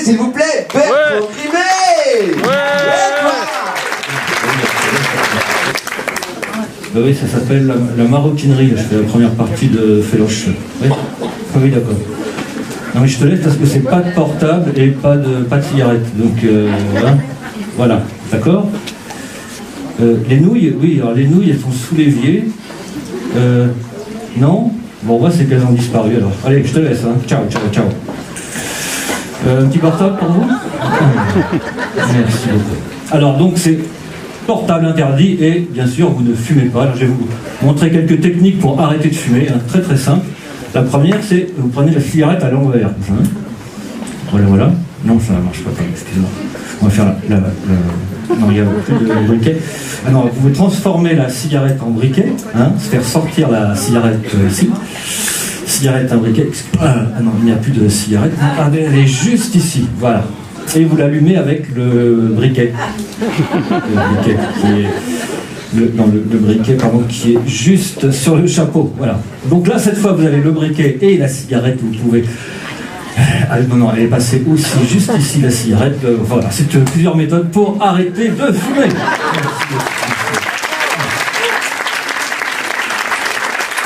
applaudissez s'il vous plaît Bertrand Grimet. Ben oui, ça s'appelle la maroquinerie. Je fais la première partie de Féloche. Oui, ah oui, d'accord. Non mais je te laisse parce que c'est pas de portable et pas de cigarette. Donc hein, voilà, d'accord. Les nouilles, oui, alors les nouilles elles sont sous l'évier. Non. Bon, on voit c'est qu'elles ont disparu alors. Allez, je te laisse, hein. Ciao, ciao, ciao. Un petit portable pour vous. Merci beaucoup. Alors donc c'est portable interdit et bien sûr vous ne fumez pas. Alors, je vais vous montrer quelques techniques pour arrêter de fumer, hein, très très simple. La première c'est vous prenez la cigarette à l'envers. Hein. Voilà, voilà. Non, ça ne marche pas, excusez-moi. On va faire non, il n'y a plus de briquet. Ah non, vous pouvez transformer la cigarette en briquet, hein, faire sortir la cigarette ici. Cigarette, un briquet. Ah non, il n'y a plus de cigarette. Ah, elle est juste ici, voilà. Et vous l'allumez avec le briquet. Le briquet qui est... le briquet, pardon, qui est juste sur le chapeau, voilà. Donc là, cette fois, vous avez le briquet et la cigarette, vous pouvez... non, elle est passée aussi juste ici, la cigarette. Voilà, c'est plusieurs méthodes pour arrêter de fumer.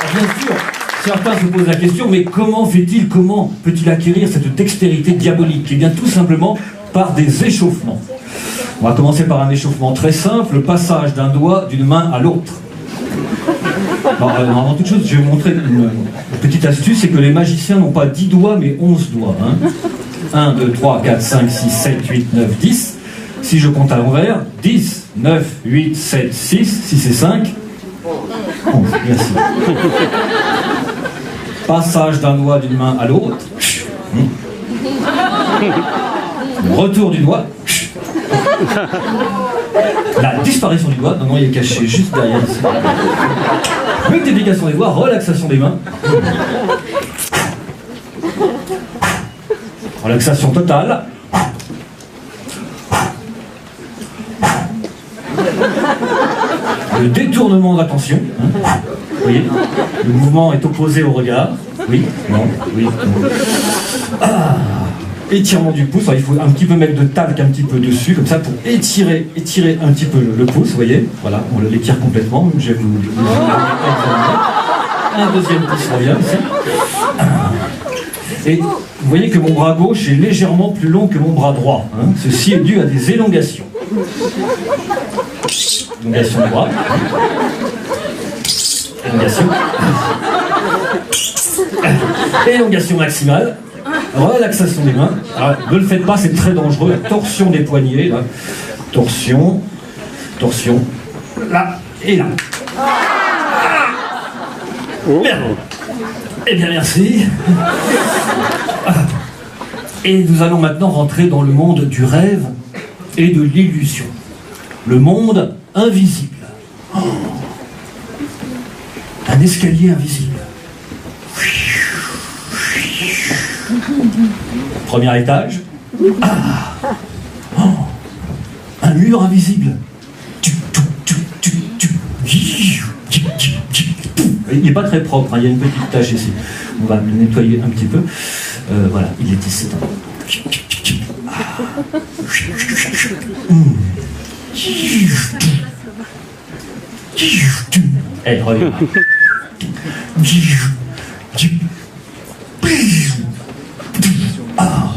Alors, bien sûr, certains se posent la question, mais comment peut-il acquérir cette dextérité diabolique? Eh bien, tout simplement par des échauffements. On va commencer par un échauffement très simple, le passage d'un doigt d'une main à l'autre. Avant toute chose, je vais vous montrer une petite astuce, c'est que les magiciens n'ont pas 10 doigts, mais 11 doigts. Hein. 1, 2, 3, 4, 5, 6, 7, 8, 9, 10. Si je compte à l'envers, 10, 9, 8, 7, 6, 6 et 5. 11, merci. Passage d'un doigt d'une main à l'autre. Retour du doigt. La disparition du doigt. Non, il est caché juste derrière ici. Multiplication des doigts, relaxation des mains. Relaxation totale. Le détournement d'attention. Hein. Vous voyez, le mouvement est opposé au regard. Oui, non, oui, non. Ah. Étirement du pouce. Alors, il faut un petit peu mettre de talc un petit peu dessus, comme ça, pour étirer un petit peu le pouce, vous voyez. Voilà, on l'étire complètement. Je vais vous un deuxième pouce revient ici. Et vous voyez que mon bras gauche est légèrement plus long que mon bras droit. Hein. Ceci est dû à des élongations. Élongation du bras. Élongation. Élongation maximale. Relaxation des mains. Alors, ne le faites pas, c'est très dangereux. La torsion des poignets. Là. Torsion. Torsion. Là et là. Bien. Eh bien, merci. Et nous allons maintenant rentrer dans le monde du rêve et de l'illusion. Le monde invisible. Oh. Un escalier invisible. Premier étage. Ah. Oh. Un mur invisible. Il n'est pas très propre, hein. Il y a une petite tache ici. On va le nettoyer un petit peu. Voilà, il est ici. Eh, reviens.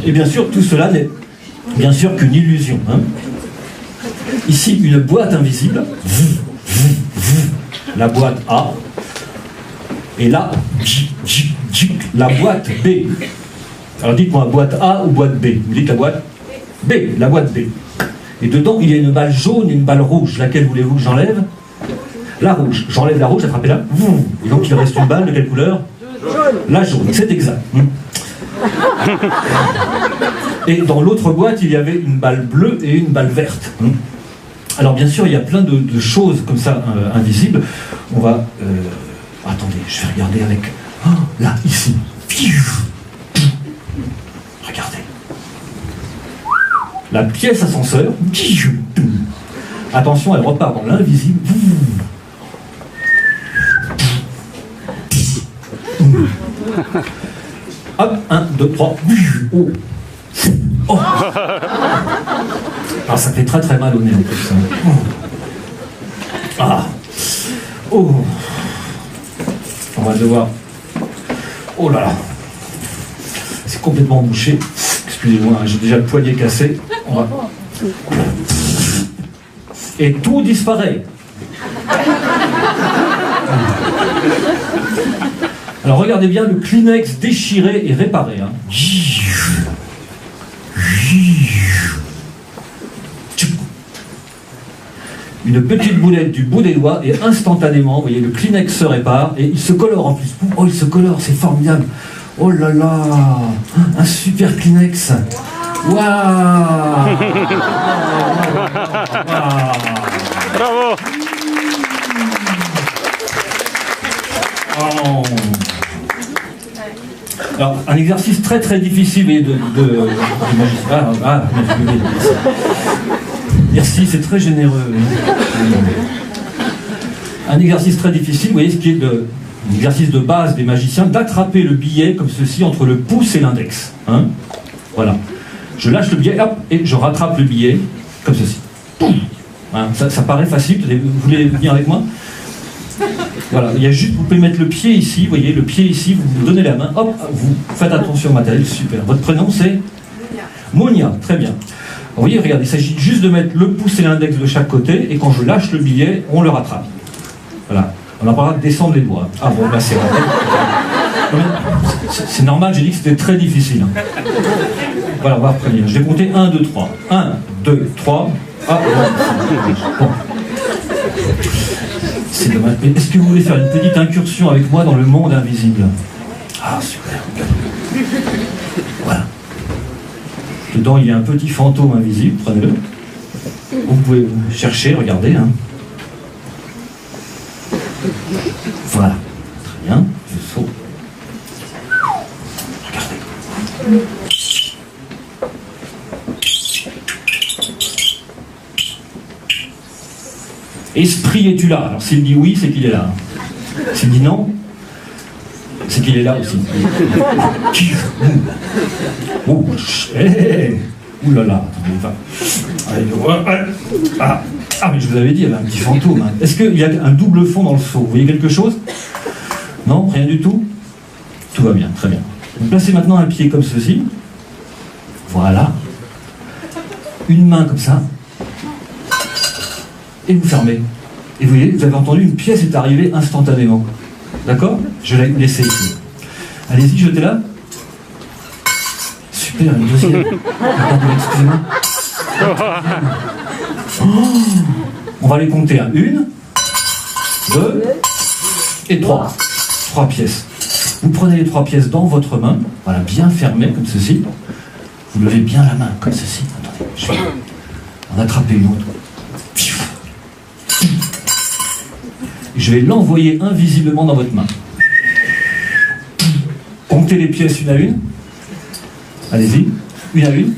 Et bien sûr, tout cela n'est bien sûr qu'une illusion. Hein. Ici, une boîte invisible. La boîte A. Et là, la boîte B. Alors dites-moi, boîte A ou boîte B? Vous dites la boîte B, la boîte B. Et dedans, il y a une balle jaune et une balle rouge. Laquelle voulez-vous que j'enlève? La rouge. J'enlève la rouge, attrapez-la. Et donc, il reste une balle de quelle couleur? La jaune, c'est exact. Et dans l'autre boîte, il y avait une balle bleue et une balle verte. Alors bien sûr, il y a plein de choses comme ça invisibles. On va... attendez, je vais regarder avec... Oh, là, ici. Regardez. La pièce ascenseur. Attention, elle repart dans l'invisible. Hop, 1, 2, 3. Oh. Oh. Alors ça fait très très mal au nez en plus. Ça. Ah. Oh. On va devoir... Oh là là. C'est complètement bouché. Excusez-moi, j'ai déjà le poignet cassé. On va... Et tout disparaît. Alors regardez bien, le Kleenex déchiré et réparé. Hein. Une petite boulette du bout des doigts et instantanément, vous voyez, le Kleenex se répare et il se colore en plus. Oh, il se colore, c'est formidable. Oh là là, un super Kleenex. Waouh. Bravo. Oh. Alors, un exercice très très difficile de magicien. Merci. Merci, c'est très généreux. Un exercice très difficile, vous voyez, ce qui est un exercice de base des magiciens, d'attraper le billet comme ceci entre le pouce et l'index. Hein, voilà. Je lâche le billet, hop, et je rattrape le billet comme ceci. Hein, ça paraît facile, vous voulez venir avec moi? Voilà, il y a juste, vous pouvez mettre le pied ici, vous voyez, le pied ici, vous vous donnez la main, hop, vous faites attention au matériel, super. Votre prénom c'est Monia, très bien. Vous voyez, regardez, il s'agit juste de mettre le pouce et l'index de chaque côté, et quand je lâche le billet, on le rattrape. Voilà, on n'a pas le droit de descendre les doigts. Ah bon, là c'est vrai. C'est normal, j'ai dit que c'était très difficile. Hein. Voilà, on va reprendre. Je vais compter 1, 2, 3. 1, 2, 3. Ah, bon. C'est dommage. Mais est-ce que vous voulez faire une petite incursion avec moi dans le monde invisible? Ah, super. Voilà. Dedans, il y a un petit fantôme invisible, prenez-le. Vous pouvez chercher, regardez. Hein. Voilà. Très bien. Je saute. Regardez. Esprit, es-tu là? Alors s'il dit oui, c'est qu'il est là. S'il dit non, c'est qu'il est là aussi. Oh, hey, ouh là là. Ah, mais je vous avais dit, il y avait un petit fantôme. Hein. Est-ce qu'il y a un double fond dans le seau? Vous voyez quelque chose? Non, rien du tout? Tout va bien, très bien. Vous placez maintenant un pied comme ceci. Voilà. Une main comme ça. Et vous fermez. Et vous voyez, vous avez entendu, une pièce est arrivée instantanément. D'accord? Je vais la laisser ici. Allez-y, jetez-la. Super, une deuxième. Attendez, excusez-moi. Oh, on va les compter. 1, 2 et 3. 3 pièces. Vous prenez les 3 pièces dans votre main. Voilà, bien fermées, comme ceci. Vous levez bien la main, comme ceci. Attendez, je vais en attraper une autre. Je vais l'envoyer invisiblement dans votre main. Comptez les pièces une à une. Allez-y, une à une.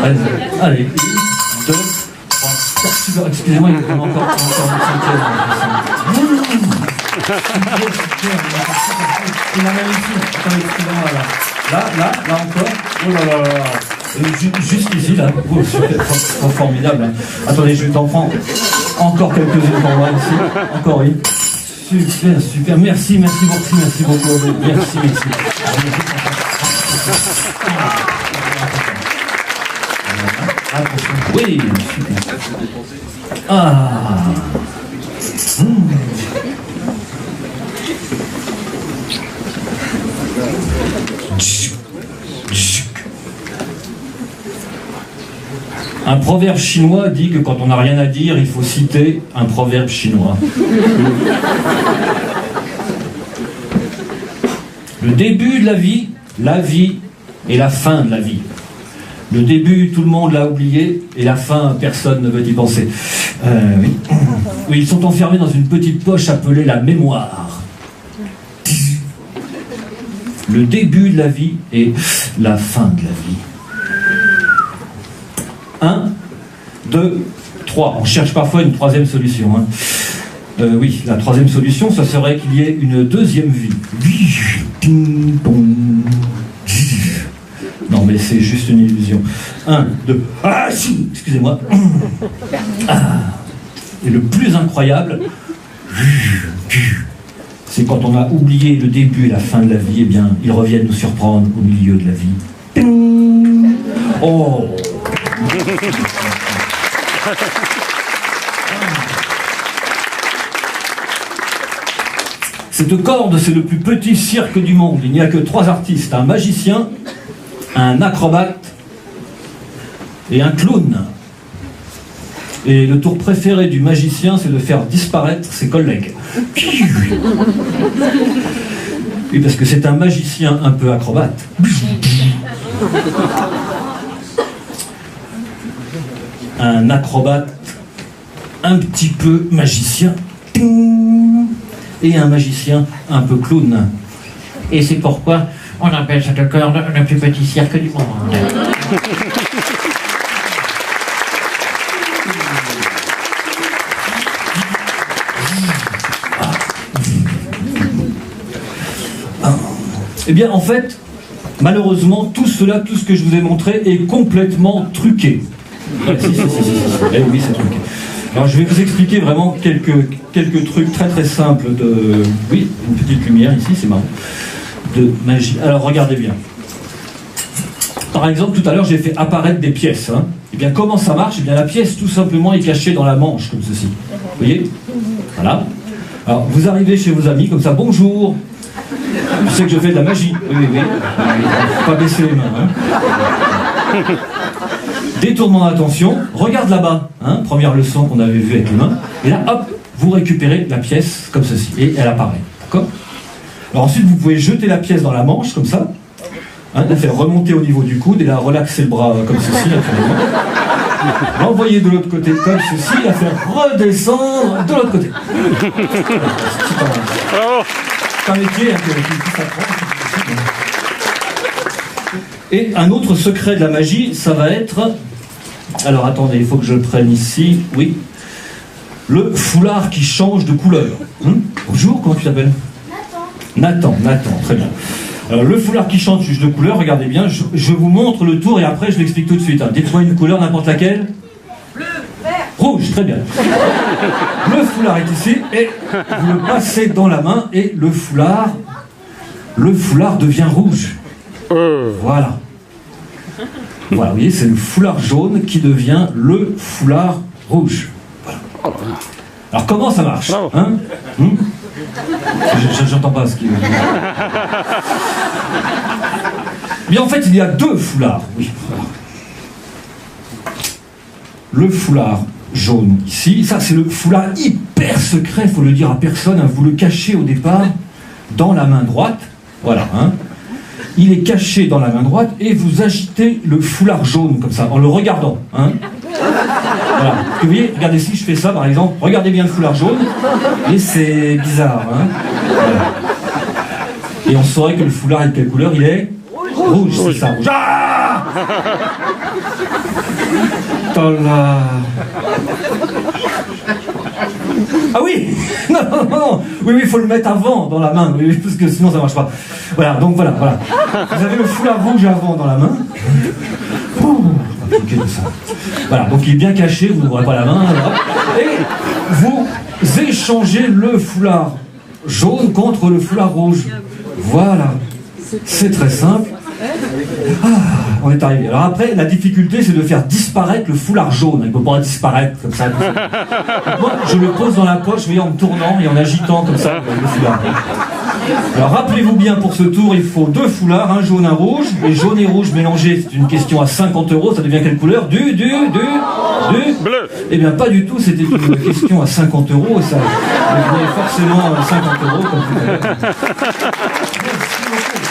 Allez-y. Allez, 1, 2, 3, 4. Super, excusez-moi, il y a encore une cinquième. Il y en a même ici. Attendez, excusez-moi, là encore. Oh là là là. Juste ici, là. Oh, super, formidable. Hein. Attendez, je vais t'en prendre encore quelques-unes pour moi ici. Encore une. Super, super. Merci beaucoup. Merci. Oui, super. Ah. Un proverbe chinois dit que quand on n'a rien à dire, il faut citer un proverbe chinois. Le début de la vie et la fin de la vie. Le début, tout le monde l'a oublié, et la fin, personne ne veut y penser. Oui. Oui, ils sont enfermés dans une petite poche appelée la mémoire. Le début de la vie et la fin de la vie. 1, 2, 3. On cherche parfois une troisième solution. Hein. Oui, la troisième solution, ce serait qu'il y ait une deuxième vie. Non, mais c'est juste une illusion. 1, 2. Ah, si, excusez-moi. Ah. Et le plus incroyable, c'est quand on a oublié le début et la fin de la vie, eh bien, ils reviennent nous surprendre au milieu de la vie. Oh. Cette corde, c'est le plus petit cirque du monde. Il n'y a que 3 artistes, un magicien, un acrobate et un clown. Et le tour préféré du magicien, c'est de faire disparaître ses collègues. Oui, parce que c'est un magicien un peu acrobate. Un acrobate un petit peu magicien. Et un magicien un peu clown. Et c'est pourquoi on appelle cette corde le plus petit cirque du monde. Eh bien, en fait, malheureusement, tout ce que je vous ai montré est complètement truqué. Si. Eh oui, c'est truqué. Alors, je vais vous expliquer vraiment quelques trucs très très simples de... Oui, une petite lumière ici, c'est marrant. De magie. Alors, regardez bien. Par exemple, tout à l'heure, j'ai fait apparaître des pièces. Hein. Eh bien, comment ça marche? Eh bien, la pièce, tout simplement, est cachée dans la manche, comme ceci. Vous voyez? Voilà. Alors, vous arrivez chez vos amis, comme ça, bonjour. Je sais que je fais de la magie. Oui. Faut pas baisser les mains. Hein. Détournement d'attention. Regarde là-bas. Hein, première leçon qu'on avait vue avec les mains. Et là, hop, vous récupérez la pièce comme ceci. Et elle apparaît. D'accord? Alors ensuite, vous pouvez jeter la pièce dans la manche, comme ça. Hein, la faire remonter au niveau du coude et la relaxer le bras comme ceci, naturellement. L'envoyer de l'autre côté comme ceci, la faire redescendre de l'autre côté. C'est un métier hein, qui s'apprend. Et un autre secret de la magie, ça va être... Alors attendez, il faut que je le prenne ici. Oui. Le foulard qui change de couleur. Bonjour, comment tu t'appelles? Nathan, très bien. Alors le foulard qui change de couleur, regardez bien, je vous montre le tour et après je l'explique tout de suite. Hein. Dites-moi une couleur, n'importe laquelle. Bleu, vert. Rouge, très bien. Le foulard est ici et vous le passez dans la main et le foulard devient rouge. Voilà. Voilà, vous voyez, c'est le foulard jaune qui devient le foulard rouge. Voilà. Alors comment ça marche hein J'entends pas ce qu'il veut dire. Mais en fait, il y a 2 foulards. Oui. Le foulard jaune ici, ça c'est le foulard hyper secret, il faut le dire à personne, hein. Vous le cachez au départ dans la main droite. Voilà. Hein. Il est caché dans la main droite et vous agitez le foulard jaune comme ça, en le regardant. Hein. Voilà. Vous voyez, regardez si je fais ça par exemple, regardez bien le foulard jaune, et c'est bizarre. Hein. Voilà. Et on saurait que le foulard est de quelle couleur? Il est rouge, c'est ça. Rouge. Ah Ah oui. Non. Oui, il faut le mettre avant dans la main, oui, parce que sinon ça marche pas. Voilà, donc voilà. Vous avez le foulard rouge avant dans la main. Voilà, donc il est bien caché, vous n'ouvrez pas la main. Là. Et vous échangez le foulard jaune contre le foulard rouge. Voilà, c'est très simple. Ah, on est arrivé. Alors après, la difficulté, c'est de faire disparaître le foulard jaune. Il ne peut pas disparaître comme ça. Donc moi, je le pose dans la poche, vous voyez, en me tournant et en agitant comme ça le foulard. Alors rappelez-vous bien, pour ce tour, il faut 2 foulards, un jaune, un rouge. Et jaune et rouge mélangés, c'est une question à 50 €. Ça devient quelle couleur? Du bleu. Eh bien, pas du tout. C'était une question à 50 € et ça devenait forcément 50 € comme vous voyez. Merci beaucoup.